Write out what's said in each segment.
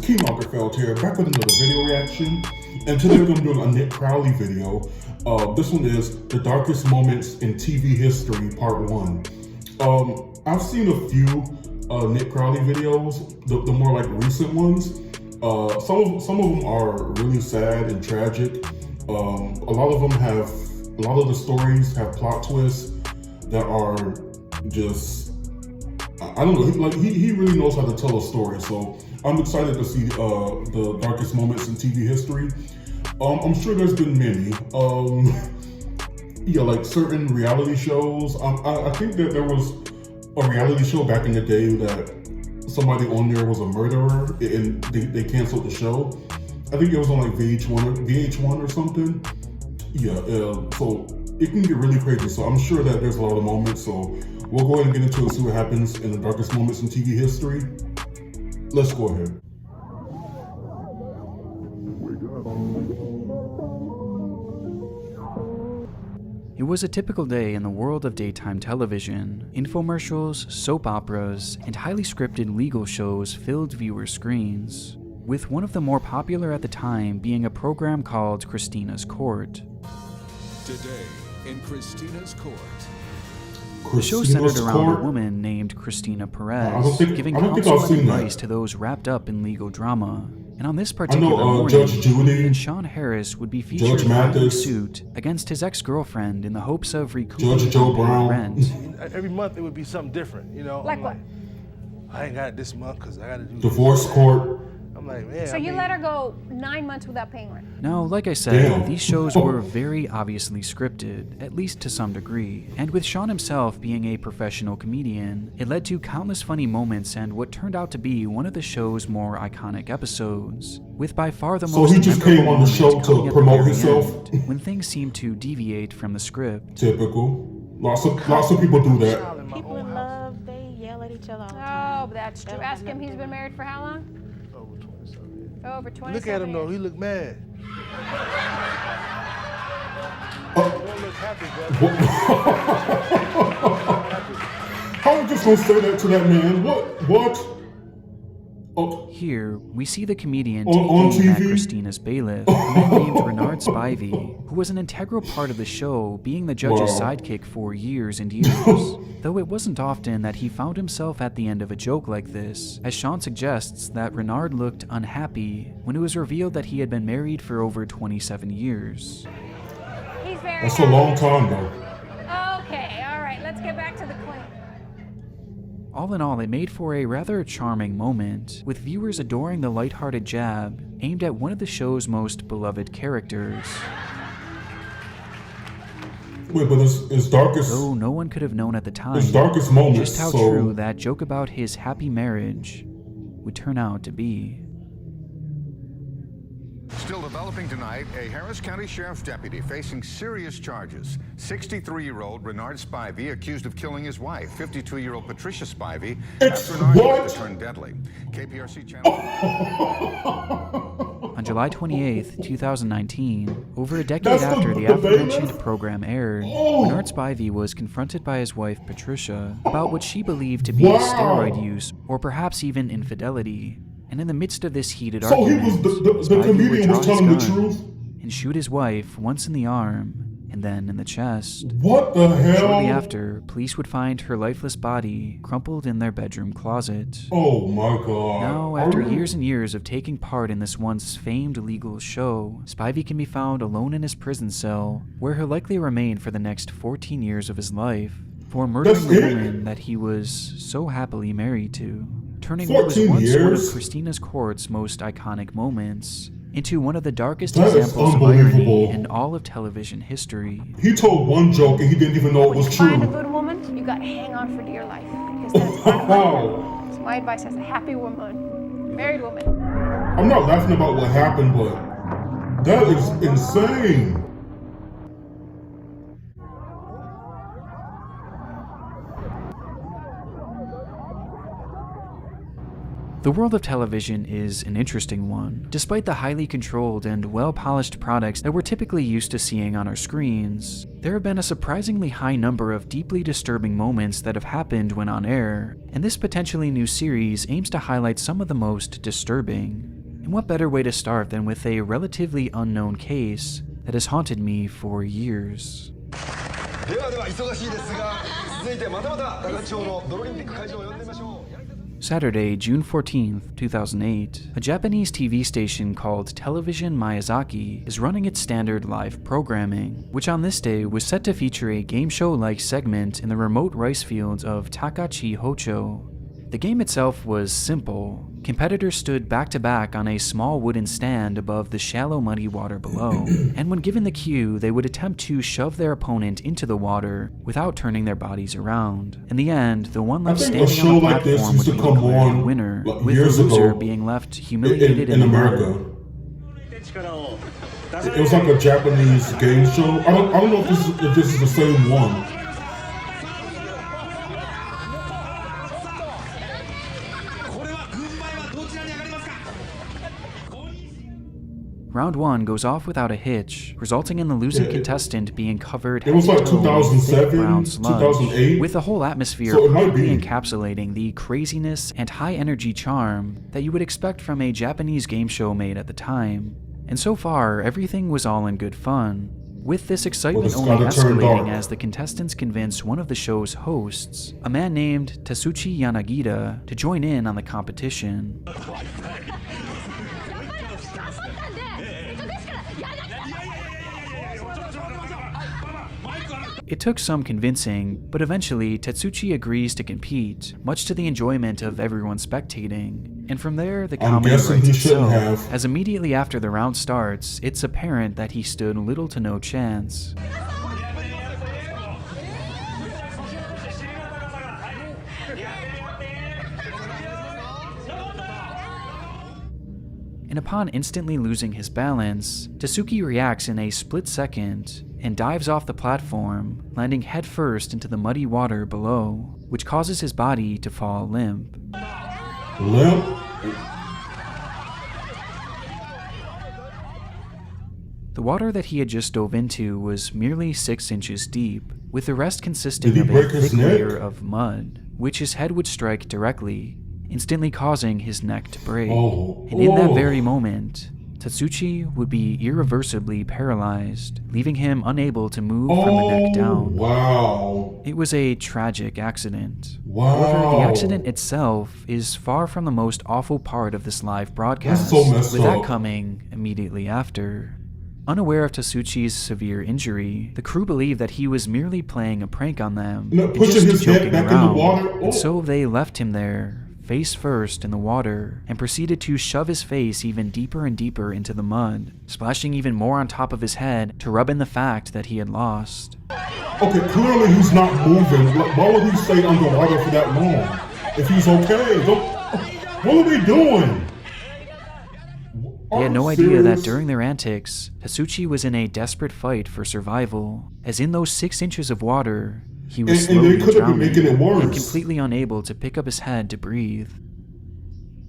King Lagerfeld here, back with another video reaction. And today we're going to be doing a Nick Crowley video. This one is The Darkest Moments in TV History, Part 1. I've seen a few Nick Crowley videos, the more like recent ones. Some of them are really sad and tragic. A lot of the stories have plot twists that are just, I don't know, like he really knows how to tell a story. So I'm excited to see the darkest moments in TV history. I'm sure there's been many. Yeah, like certain reality shows. I think that there was a reality show back in the day that somebody on there was a murderer and they canceled the show. I think it was on like VH1 or something. Yeah, so it can get really crazy. So I'm sure that there's a lot of moments. So we'll go ahead and get into it and see what happens in the darkest moments in TV history. Let's go ahead. It was a typical day in the world of daytime television. Infomercials, soap operas, and highly scripted legal shows filled viewer screens, with one of the more popular at the time being a program called Christina's Court. Today in Christina's Court. The show centered around a woman named Christina Perez, giving counsel and advice to those wrapped up in legal drama. And on this particular morning, Judge Judy, Sean Harris would be featured filing suit against his ex-girlfriend in the hopes of recouping rent. Every month it would be something different, you know? Like what? I ain't got it this month because I got to do divorce court. I'm like, man. So you let her go 9 months without paying rent? Now, like I said, these shows were very obviously scripted, at least to some degree. And with Sean himself being a professional comedian, it led to countless funny moments and what turned out to be one of the show's more iconic episodes, with by far the most he just came on the show to promote himself when things seemed to deviate from the script. Typical. Lots of people do that. People in love, they yell at each other all the Oh, time. that's true. Ask him, he's been married for how long? over 27 years. Over 27 Look at him though, years. he look mad. Oh. Don't look happy, brother. How are you just gonna say that to that man? What? Oh. Here, we see the comedian on taking back TV? Christina's bailiff, a man named Renard Spivey, who was an integral part of the show, being the judge's sidekick for years and years. Though it wasn't often that he found himself at the end of a joke like this, as Sean suggests that Renard looked unhappy when it was revealed that he had been married for over 27 years. He's very That's a long time though. Okay, all right, let's get back to the claim. All in all, it made for a rather charming moment, with viewers adoring the lighthearted jab aimed at one of the show's most beloved characters. Wait, but it's darkest. Though no one could have known at the time It's darkest moments. just how true that joke about his happy marriage would turn out to be. Still developing tonight, a Harris County Sheriff's deputy facing serious charges. 63-year-old Renard Spivey accused of killing his wife, 52-year-old Patricia Spivey, after an argument that turned deadly. KPRC channel. On July 28, 2019, over a decade after the aforementioned program aired, Renard Spivey was confronted by his wife Patricia about what she believed to be steroid use or perhaps even infidelity. And in the midst of this heated argument, the comedian was telling the truth and shoot his wife once in the arm and then in the chest. What the hell? Shortly after, police would find her lifeless body crumpled in their bedroom closet. Oh my god. Now, after years and years of taking part in this once famed legal show, Spivey can be found alone in his prison cell, where he'll likely remain for the next 14 years of his life, for murdering the woman that he was so happily married to, turning what was once one of Christina's Court's most iconic moments into one of the darkest examples of irony in all of television history. He told one joke and he didn't even know it was true. When you find a good woman, you gotta hang on for dear life. Because that's so my advice as a happy woman, married woman. I'm not laughing about what happened, but that is insane. The world of television is an interesting one. Despite the highly controlled and well-polished products that we're typically used to seeing on our screens, there have been a surprisingly high number of deeply disturbing moments that have happened when on air, and this potentially new series aims to highlight some of the most disturbing. And what better way to start than with a relatively unknown case that has haunted me for years. Saturday, June 14th, 2008, a Japanese TV station called Television Miyazaki is running its standard live programming, which on this day was set to feature a game show-like segment in the remote rice fields of Takachi Hocho. The game itself was simple. Competitors stood back to back on a small wooden stand above the shallow muddy water below, and when given the cue, they would attempt to shove their opponent into the water without turning their bodies around. In the end, the one left standing on the platform would be declared the winner, with the loser being left humiliated in the America. It was like a Japanese game show. I don't know if this is the same one. Round 1 goes off without a hitch, resulting in the losing contestant being covered It was head like to toe in thick 2007, brown sludge, 2008. with the whole atmosphere So it might perfectly be. encapsulating the craziness and high-energy charm that you would expect from a Japanese game show made at the time. And so far, everything was all in good fun, with this excitement it's only gotta turn dark. escalating as the contestants convince one of the show's hosts, a man named Tatsuchi Yanagita, to join in on the competition. It took some convincing, but eventually Tatsuchi agrees to compete, much to the enjoyment of everyone spectating. And from there, the I'm comedy guessing writes he shouldn't itself, have. as immediately after the round starts, it's apparent that he stood little to no chance. And upon instantly losing his balance, Tatsuki reacts in a split second and dives off the platform, landing headfirst into the muddy water below, which causes his body to fall limp. Limp? The water that he had just dove into was merely 6 inches deep, with the rest consisting Did he of a break his thick neck? layer of mud, which his head would strike directly, instantly causing his neck to break. Oh. And in that Oh. very moment, Tatsuchi would be irreversibly paralyzed, leaving him unable to move from the neck down. Wow. It was a tragic accident. Wow. However, the accident itself is far from the most awful part of this live broadcast, That's so messed with that up. coming immediately after. Unaware of Tatsuchi's severe injury, the crew believed that he was merely playing a prank on them, No, and pushing just his head joking back in the around. water. Oh. And so they left him there, face first in the water, and proceeded to shove his face even deeper and deeper into the mud, splashing even more on top of his head to rub in the fact that he had lost. Okay, clearly he's not moving. Why would he stay underwater for that long? If he's okay, what are they doing? They had no Are you idea that serious? during their antics, Tatsuchi was in a desperate fight for survival, as in those 6 inches of water, he was And slowly they could have been drowning making it worse. and completely unable to pick up his head to breathe.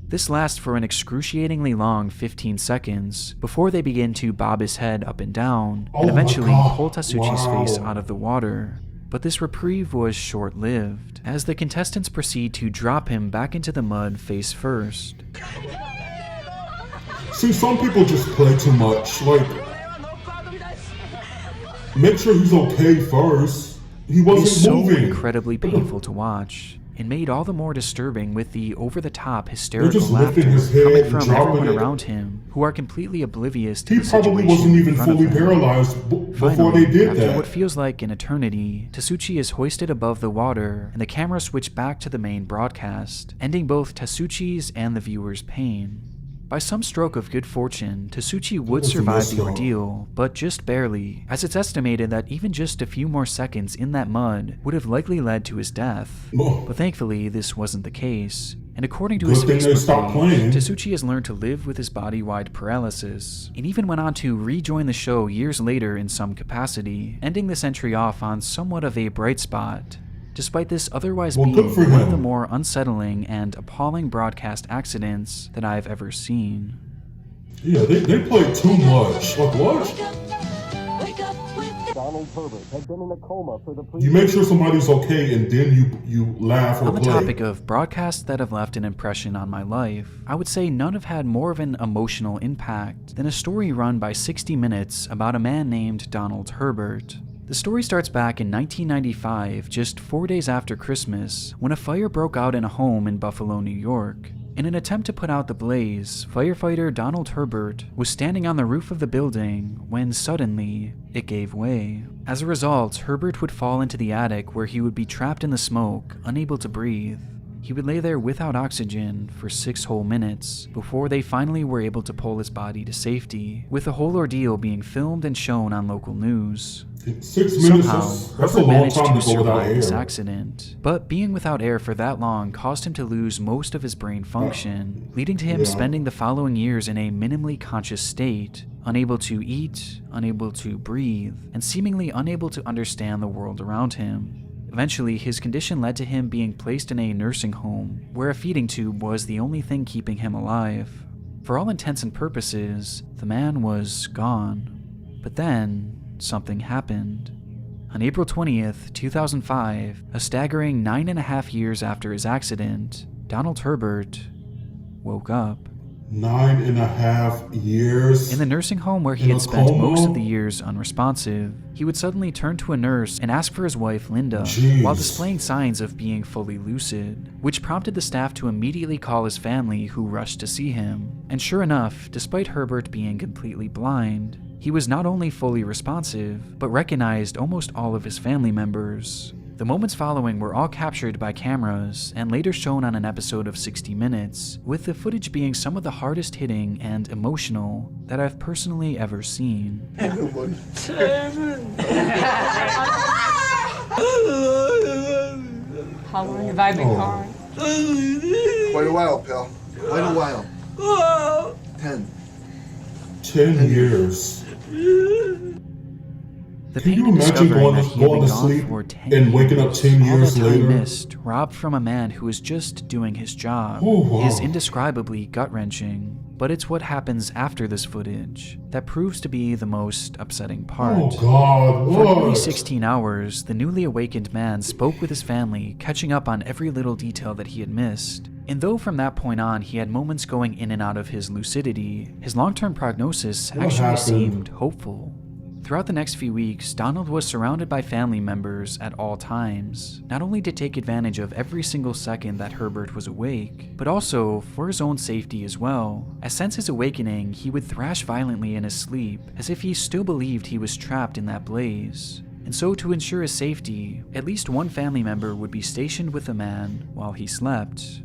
This lasts for an excruciatingly long 15 seconds before they begin to bob his head up and down Oh and my eventually God. pull Tatsuchi's face Wow. out of the water. But this reprieve was short-lived, as the contestants proceed to drop him back into the mud face first. See, some people just play too much. Like, make sure he's okay first. He It wasn't is so moving. incredibly painful to watch, and made all the more disturbing with the over-the-top They're hysterical just laughter lifting his head coming and from dropping everyone it. around him, who are completely oblivious to He the probably situation wasn't in even front of fully them. paralyzed before Finally, they did after that. what feels like an eternity, Tatsuchi is hoisted above the water, and the camera switched back to the main broadcast, ending both Tatsuchi's and the viewer's pain. By some stroke of good fortune, Tatsuchi would was survive messed the up. ordeal, but just barely, as it's estimated that even just a few more seconds in that mud would have likely led to his death. Oh. But thankfully, this wasn't the case. And according to Good his thing they stopped Facebook playing. page, Tatsuchi has learned to live with his body-wide paralysis, and even went on to rejoin the show years later in some capacity, ending this entry off on somewhat of a bright spot, despite this otherwise Well, being good for one of him. the more unsettling and appalling broadcast accidents that I've ever seen. Yeah, they played too much. Like, what? Donald Herbert had been in a coma for the You make sure somebody's okay and then you laugh or On the play. topic of broadcasts that have left an impression on my life, I would say none have had more of an emotional impact than a story run by 60 Minutes about a man named Donald Herbert. The story starts back in 1995, just 4 days after Christmas, when a fire broke out in a home in Buffalo, New York. In an attempt to put out the blaze, firefighter Donald Herbert was standing on the roof of the building when suddenly it gave way. As a result, Herbert would fall into the attic where he would be trapped in the smoke, unable to breathe. He would lay there without oxygen for 6 whole minutes before they finally were able to pull his body to safety, with the whole ordeal being filmed and shown on local news. 6 minutes, Somehow, that's a Herbert long managed time to to go without survive this air. accident, but being without air for that long caused him to lose most of his brain function, leading to him spending the following years in a minimally conscious state, unable to eat, unable to breathe, and seemingly unable to understand the world around him. Eventually, his condition led to him being placed in a nursing home, where a feeding tube was the only thing keeping him alive. For all intents and purposes, the man was gone. But then, something happened. On April 20th, 2005, a staggering 9.5 years after his accident, Donald Herbert woke up. 9.5 years? In the nursing home where he In had a spent coma? most of the years unresponsive, he would suddenly turn to a nurse and ask for his wife, Linda, Jeez. while displaying signs of being fully lucid, which prompted the staff to immediately call his family, who rushed to see him. And sure enough, despite Herbert being completely blind, he was not only fully responsive, but recognized almost all of his family members. The moments following were all captured by cameras and later shown on an episode of 60 Minutes, with the footage being some of the hardest hitting and emotional that I've personally ever seen. How long have I been crying? Quite a while, pal. Quite a while. 10 years. The Can pain you of imagine discovering going that to- he had going been to gone sleep for 10 and waking up 10 all years that time later? missed, robbed from a man who was just doing his job, Oh, wow. is indescribably gut-wrenching. But it's what happens after this footage that proves to be the most upsetting part. Oh God, For what? nearly 16 hours, the newly awakened man spoke with his family, catching up on every little detail that he had missed. And though from that point on he had moments going in and out of his lucidity, his long-term prognosis What actually happened? seemed hopeful. Throughout the next few weeks, Donald was surrounded by family members at all times, not only to take advantage of every single second that Herbert was awake, but also for his own safety as well, as since his awakening, he would thrash violently in his sleep, as if he still believed he was trapped in that blaze. And so to ensure his safety, at least one family member would be stationed with the man while he slept.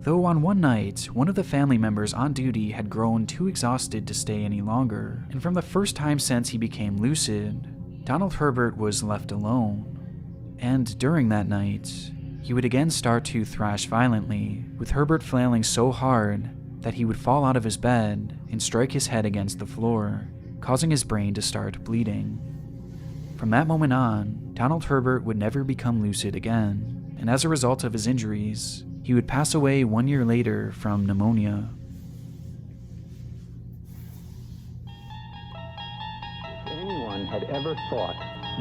Though on one night, one of the family members on duty had grown too exhausted to stay any longer, and from the first time since he became lucid, Donald Herbert was left alone. And during that night, he would again start to thrash violently, with Herbert flailing so hard that he would fall out of his bed and strike his head against the floor, causing his brain to start bleeding. From that moment on, Donald Herbert would never become lucid again, and as a result of his injuries, he would pass away 1 year later from pneumonia. If anyone had ever thought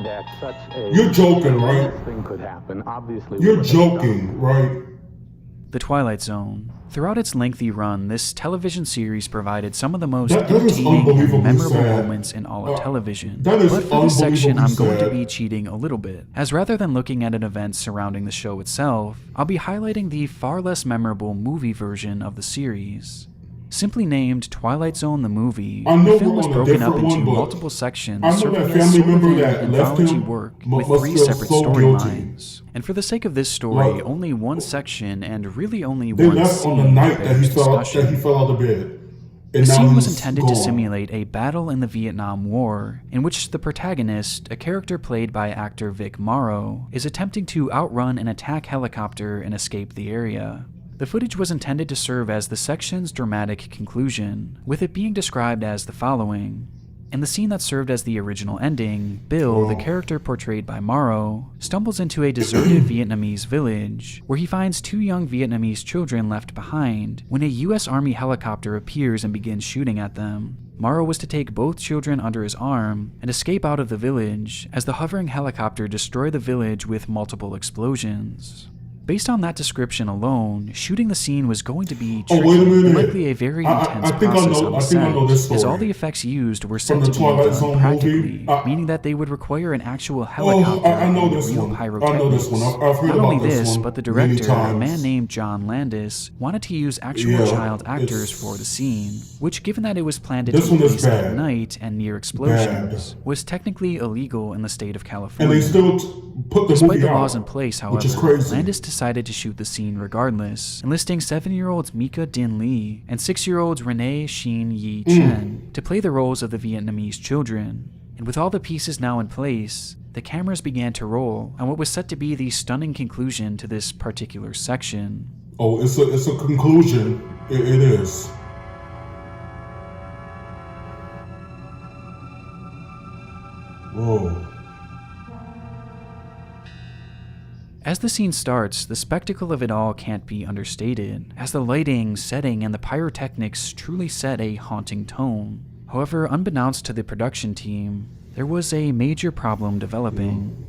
that such a You're joking, right? thing could happen, obviously You're we would have done. joking, right? The Twilight Zone. Throughout its lengthy run, this television series provided some of the most That is entertaining and unbelievably memorable sad. moments in all of television. that is But for this section, I'm unbelievably going to sad. be cheating a little bit, as rather than looking at an event surrounding the show itself, I'll be highlighting the far less memorable movie version of the series. Simply named Twilight Zone the movie, I know the film we're was on a broken up different into one, but multiple sections, I know serving that as family sort of member an that left anthology him work must with 3 feel separate so guilty. storylines. And for the sake of this story, Like, only one section and really only They one left on the scene night that he bears fell discussion. out of bed. The And now scene was he's intended to gone. simulate a battle in the Vietnam War, in which the protagonist, a character played by actor Vic Morrow, is attempting to outrun an attack helicopter and escape the area. The footage was intended to serve as the section's dramatic conclusion, with it being described as the following. In the scene that served as the original ending, Bill, the character portrayed by Morrow, stumbles into a deserted Vietnamese village, where he finds 2 young Vietnamese children left behind when a US Army helicopter appears and begins shooting at them. Morrow was to take both children under his arm and escape out of the village as the hovering helicopter destroyed the village with multiple explosions. Based on that description alone, shooting the scene was going to be tricky and likely a very intense process on the set, as all the effects used were said to be done practically, meaning that they would require an actual helicopter and real pyrotechnics. Not only this, but the director, a man named John Landis, wanted to use actual child actors for the scene, which, given that it was planned to take place at night and near explosions, was technically illegal in the state of California. And they still put the Despite movie the out, laws in place, however, which is crazy. Landis decided to shoot the scene regardless, enlisting 7-year-olds Mika Din Lee and 6-year-olds Renee Shin Yi Chen to play the roles of the Vietnamese children. And with all the pieces now in place, the cameras began to roll on what was set to be the stunning conclusion to this particular section. Oh, it's a conclusion. It is. Whoa. As the scene starts, the spectacle of it all can't be understated, as the lighting, setting, and the pyrotechnics truly set a haunting tone. However, unbeknownst to the production team, there was a major problem developing.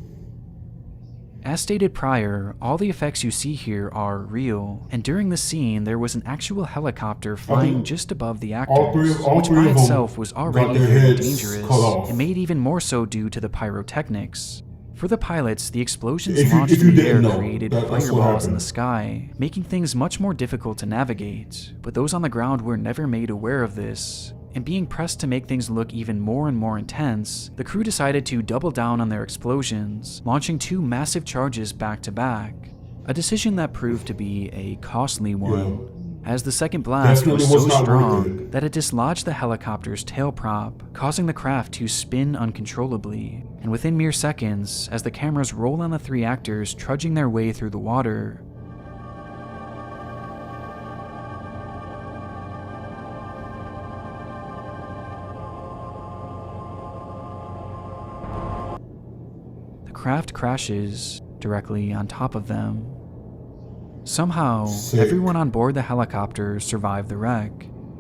As stated prior, all the effects you see here are real, and during the scene there was an actual helicopter flying just above the actors, which by itself was already very dangerous, and made even more so due to the pyrotechnics. For the pilots, the explosions launched in the air created fireballs in the sky, making things much more difficult to navigate, but those on the ground were never made aware of this. And being pressed to make things look even more and more intense, the crew decided to double down on their explosions, launching 2 massive charges back to back. A decision that proved to be a costly one, as the second blast was so strong that it dislodged the helicopter's tail prop, causing the craft to spin uncontrollably. And within mere seconds, as the cameras roll on the 3 actors trudging their way through the water, the craft crashes directly on top of them. Somehow, everyone on board the helicopter survived the wreck,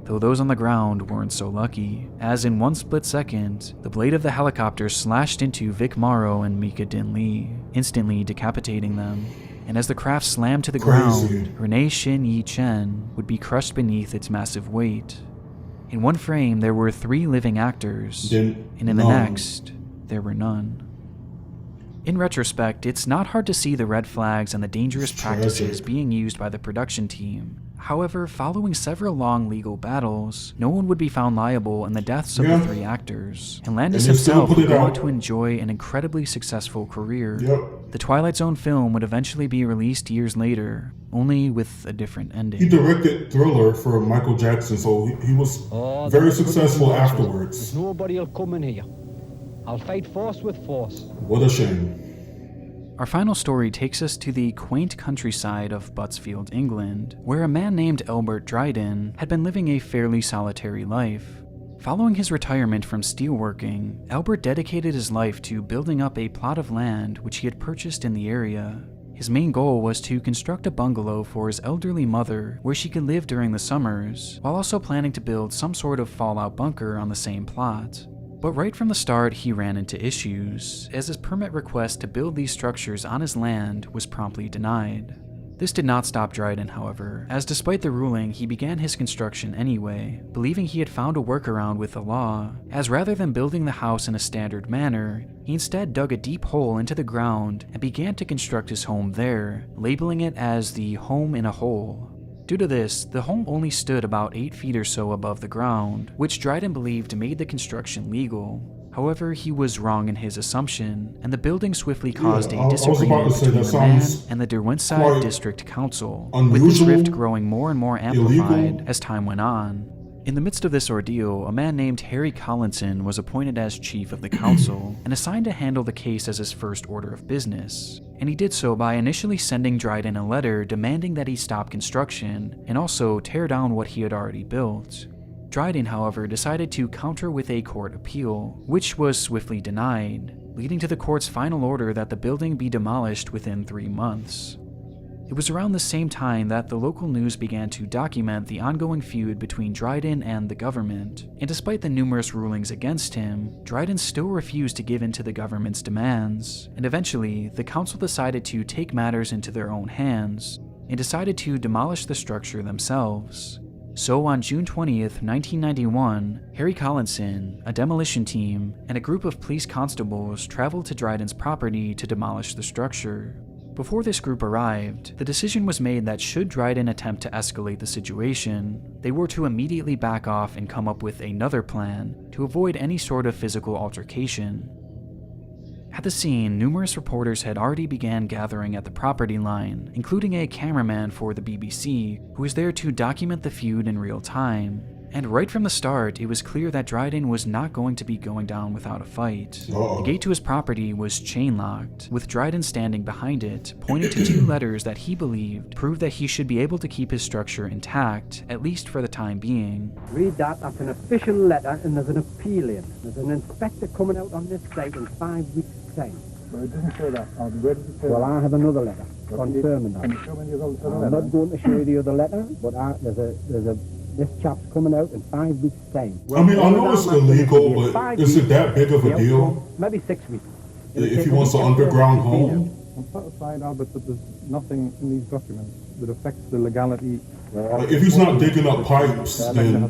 though those on the ground weren't so lucky, as in one split second, the blade of the helicopter slashed into Vic Morrow and Mika Din Lee, instantly decapitating them. And as the craft slammed to the ground, Renee Shin Yi Chen would be crushed beneath its massive weight. In one frame, there were 3 living actors, and in the next, there were none. In retrospect, it's not hard to see the red flags and the dangerous practices being used by the production team. However, following several long legal battles, no one would be found liable in the deaths of the 3 actors, and Landis himself would go on to enjoy an incredibly successful career. The Twilight Zone film would eventually be released years later, only with a different ending. He directed Thriller for Michael Jackson, so he was very successful afterwards. Nobody'll come in here. I'll fight force with force. What a shame. Our final story takes us to the quaint countryside of Buttsfield, England, where a man named Albert Dryden had been living a fairly solitary life. Following his retirement from steelworking, Albert dedicated his life to building up a plot of land which he had purchased in the area. His main goal was to construct a bungalow for his elderly mother where she could live during the summers, while also planning to build some sort of fallout bunker on the same plot. But right from the start, he ran into issues, as his permit request to build these structures on his land was promptly denied. This did not stop Dryden, however, as despite the ruling, he began his construction anyway, believing he had found a workaround with the law, as rather than building the house in a standard manner, he instead dug a deep hole into the ground and began to construct his home there, labeling it as the home in a hole. Due to this, the home only stood about 8 feet or so above the ground, which Dryden believed made the construction legal. However, he was wrong in his assumption, and the building swiftly caused a disagreement between the man and the Derwentshire District Council, with this rift growing more and more amplified as time went on. In the midst of this ordeal, a man named Harry Collinson was appointed as chief of the council and assigned to handle the case as his first order of business. And he did so by initially sending Dryden a letter demanding that he stop construction and also tear down what he had already built. Dryden, however, decided to counter with a court appeal, which was swiftly denied, leading to the court's final order that the building be demolished within 3 months. It was around the same time that the local news began to document the ongoing feud between Dryden and the government, and despite the numerous rulings against him, Dryden still refused to give in to the government's demands, and eventually, the council decided to take matters into their own hands, and decided to demolish the structure themselves. So on June 20th, 1991, Harry Collinson, a demolition team, and a group of police constables traveled to Dryden's property to demolish the structure. Before this group arrived, the decision was made that should Dryden attempt to escalate the situation, they were to immediately back off and come up with another plan to avoid any sort of physical altercation. At the scene, numerous reporters had already began gathering at the property line, including a cameraman for the BBC, who was there to document the feud in real time. And right from the start, it was clear that Dryden was not going to be going down without a fight. The gate to his property was chain-locked, with Dryden standing behind it, pointing to 2 letters that he believed proved that he should be able to keep his structure intact, at least for the time being. Read that. That's an official letter, and there's an appeal in. There's an inspector coming out on this site in 5 weeks' time. Well, it doesn't say that. I'll be ready to say Well, that. I have another letter confirming that. Can you show me the other I'm letter? not going to show you the other letter, but this chap's coming out in 5 weeks' time. I mean, I know it's illegal, but is it that big of a deal? Maybe 6 weeks. If he wants an underground home? I'm satisfied, Albert, that there's nothing in these documents that affects the legality. If he's not digging up pipes, then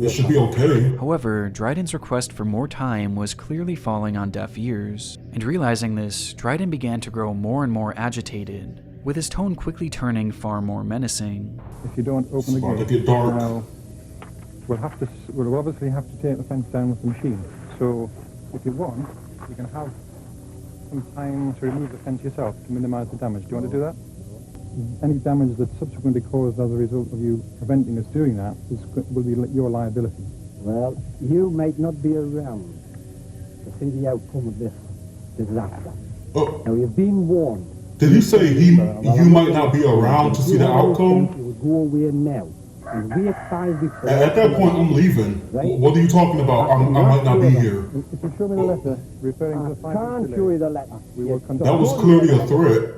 it should be okay. However, Dryden's request for more time was clearly falling on deaf ears, and realizing this, Dryden began to grow more and more agitated, with his tone quickly turning far more menacing. If you don't open the It's about gate, to get dark. now, we'll obviously have to take the fence down with the machine. So, if you want, you can have some time to remove the fence yourself to minimize the damage. Do you want to do that? Any damage that's subsequently caused as a result of you preventing us doing that will be your liability. Well, you might not be around to see the outcome of this disaster. Oh, Now, you've been warned. did he say you might not be around to see the outcome? You will go away now. And wait 5 weeks. At that point, I'm leaving. What are you talking about? I might not be here. If you show me the letter referring to the I 5 can't weeks show you delay, the letter. we will conduct... That was clearly a threat.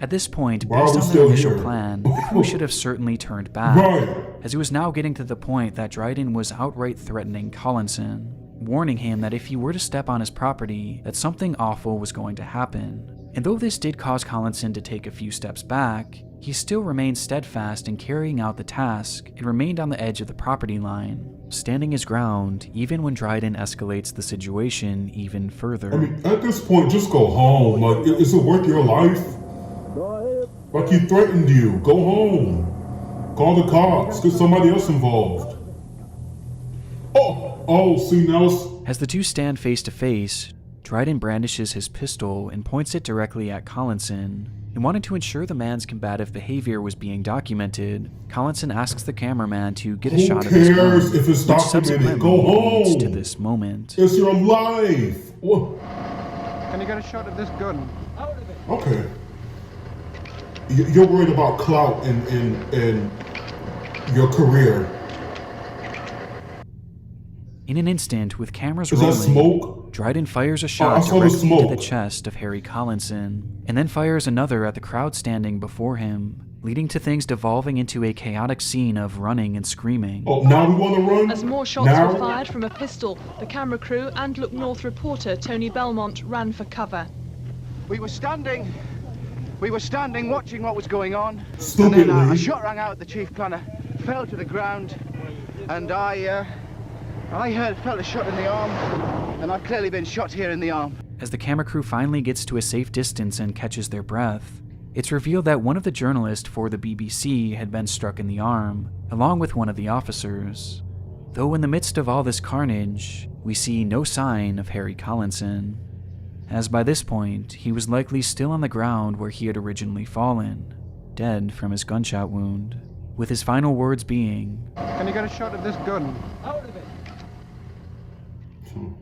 At this point, Why are based we on their still initial here? plan, the crew should have certainly turned back, Right. as it was now getting to the point that Dryden was outright threatening Collinson, warning him that if he were to step on his property, that something awful was going to happen. And though this did cause Collinson to take a few steps back, he still remained steadfast in carrying out the task and remained on the edge of the property line, standing his ground even when Dryden escalates the situation even further. I mean, at this point, just go home. Like, is it worth your life? Like, he threatened you. Go home. Call the cops. Get somebody else involved. Oh, see, now it's... As the two stand face to face, Dryden brandishes his pistol and points it directly at Collinson. And wanting to ensure the man's combative behavior was being documented, Collinson asks the cameraman to get a shot of his gun, cares if it's which documented? subsequently Go leads home. to this moment. It's your life. What? Can you get a shot of this gun? Okay. You're worried about clout and your career. In an instant, with cameras Is that rolling, smoke? Dryden fires a I shot saw the directly into smoke. the chest of Harry Collinson, and then fires another at the crowd standing before him, leading to things devolving into a chaotic scene of running and screaming. Oh, now we want to run? As more shots Now? were fired from a pistol, the camera crew and Look North reporter Tony Belmont ran for cover. We were standing watching what was going on. Stupidly. And then a shot rang out, the chief planner fell to the ground, and I felt a shot in the arm, and I've clearly been shot here in the arm. As the camera crew finally gets to a safe distance and catches their breath, it's revealed that one of the journalists for the BBC had been struck in the arm, along with one of the officers. Though in the midst of all this carnage, we see no sign of Harry Collinson, as by this point, he was likely still on the ground where he had originally fallen, dead from his gunshot wound, with his final words being, Can you get a shot of this gun?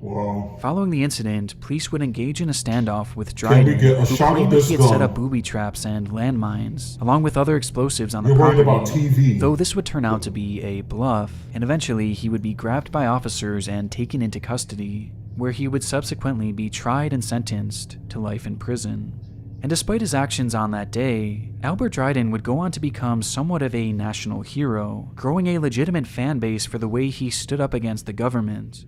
Wow. Following the incident, police would engage in a standoff with Can we Dryden, get a who shot of claimed that this he had set gun? up booby traps and landmines, along with other explosives on the You're worried property. about TV. Though this would turn out to be a bluff, and eventually he would be grabbed by officers and taken into custody, where he would subsequently be tried and sentenced to life in prison. And despite his actions on that day, Albert Dryden would go on to become somewhat of a national hero, growing a legitimate fan base for the way he stood up against the government.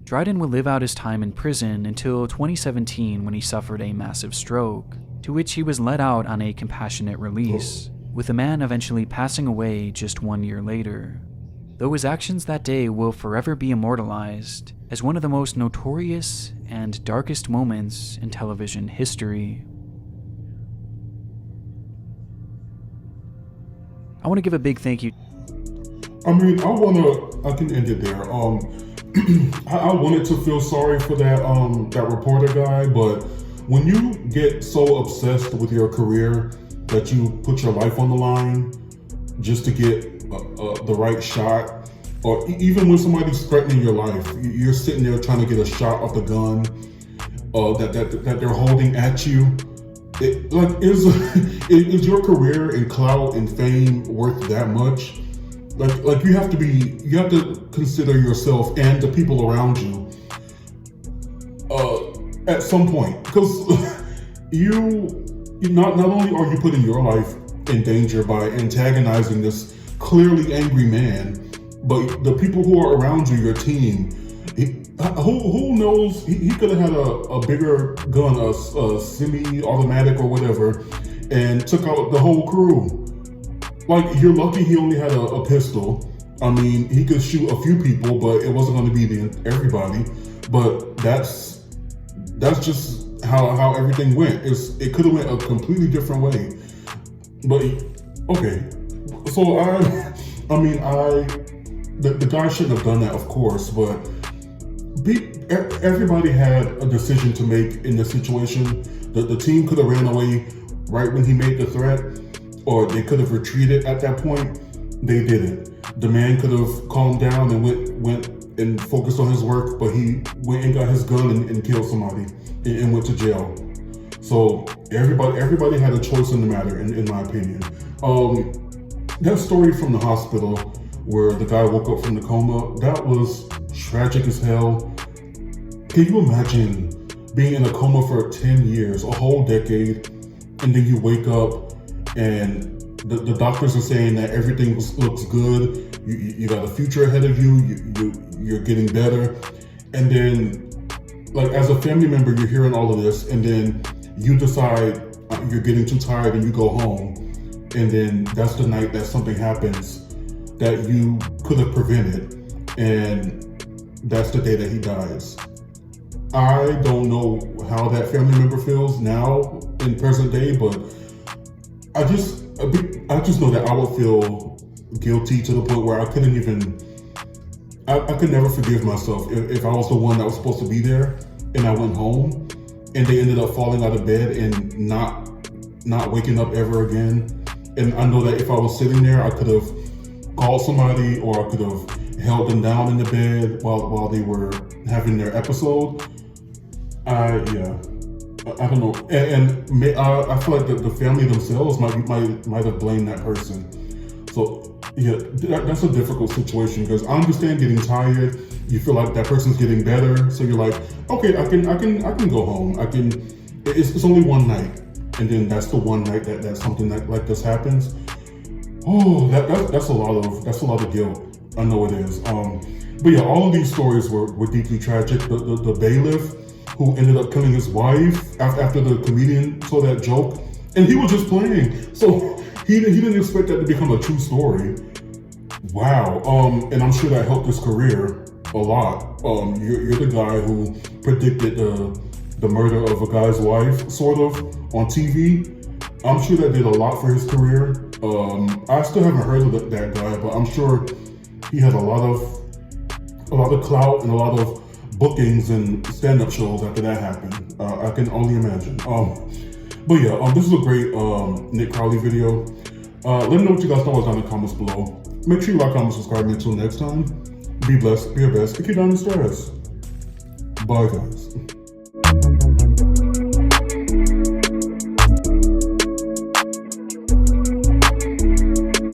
Dryden would live out his time in prison until 2017 when he suffered a massive stroke, to which he was let out on a compassionate release, with the man eventually passing away just 1 year later. Though his actions that day will forever be immortalized as one of the most notorious and darkest moments in television history. I want to give a big thank you. I mean, I can end it there. I wanted to feel sorry for that reporter guy, but when you get so obsessed with your career that you put your life on the line just to get the right shot, or even when somebody's threatening your life, you're sitting there trying to get a shot of the gun that they're holding at you. Is your career and clout and fame worth that much? Like you have to consider yourself and the people around you at some point, because not only are you putting your life in danger by antagonizing this clearly angry man, but the people who are around you, your team, who knows, he could have had a bigger gun, a semi-automatic or whatever, and took out the whole crew. Like, you're lucky he only had a pistol. I mean, he could shoot a few people, but it wasn't going to be everybody. But that's just how everything went. It could have went a completely different way. But okay, so the guy shouldn't have done that, of course. But everybody had a decision to make in this situation. The team could have ran away right when he made the threat, or they could have retreated at that point. They didn't. The man could have calmed down and went and focused on his work, but he went and got his gun and killed somebody and went to jail. So everybody had a choice in the matter, in my opinion. That story from the hospital where the guy woke up from the coma, that was tragic as hell. Can you imagine being in a coma for 10 years, a whole decade, and then you wake up and the doctors are saying that everything looks good, you got a future ahead of you, you're getting better, and then, like, as a family member, you're hearing all of this, and then you decide you're getting too tired and you go home, and then that's the night that something happens that you could have prevented, and that's the day that he dies. I don't know how that family member feels now in present day, but I just know that I would feel guilty to the point where I couldn't even, I could never forgive myself if I was the one that was supposed to be there and I went home and they ended up falling out of bed and not waking up ever again. And I know that if I was sitting there, I could have called somebody, or I could have held them down in the bed while they were having their episode. I don't know, and I feel like the family themselves might have blamed that person. So yeah, that's a difficult situation, because I understand getting tired. You feel like that person's getting better, so you're like, okay, I can go home. It's only one night, and then that's the one night that something like this happens. Oh, that's a lot of guilt. I know it is. But yeah, all of these stories were deeply tragic. The bailiff who ended up killing his wife after the comedian saw that joke, and he was just playing, so he didn't expect that to become a true story. Wow. And I'm sure that helped his career a lot. You're the guy who predicted the murder of a guy's wife, sort of, on TV. I'm sure that did a lot for his career. I still haven't heard of that guy, but I'm sure he had a lot of clout and a lot of bookings and stand-up shows after that happened. I can only imagine. But yeah, this is a great Nick Crowley video. Let me know what you guys thought down in the comments below. Make sure you like, comment, subscribe, and until next time, be blessed, be your best, and keep down the stress. Bye, guys.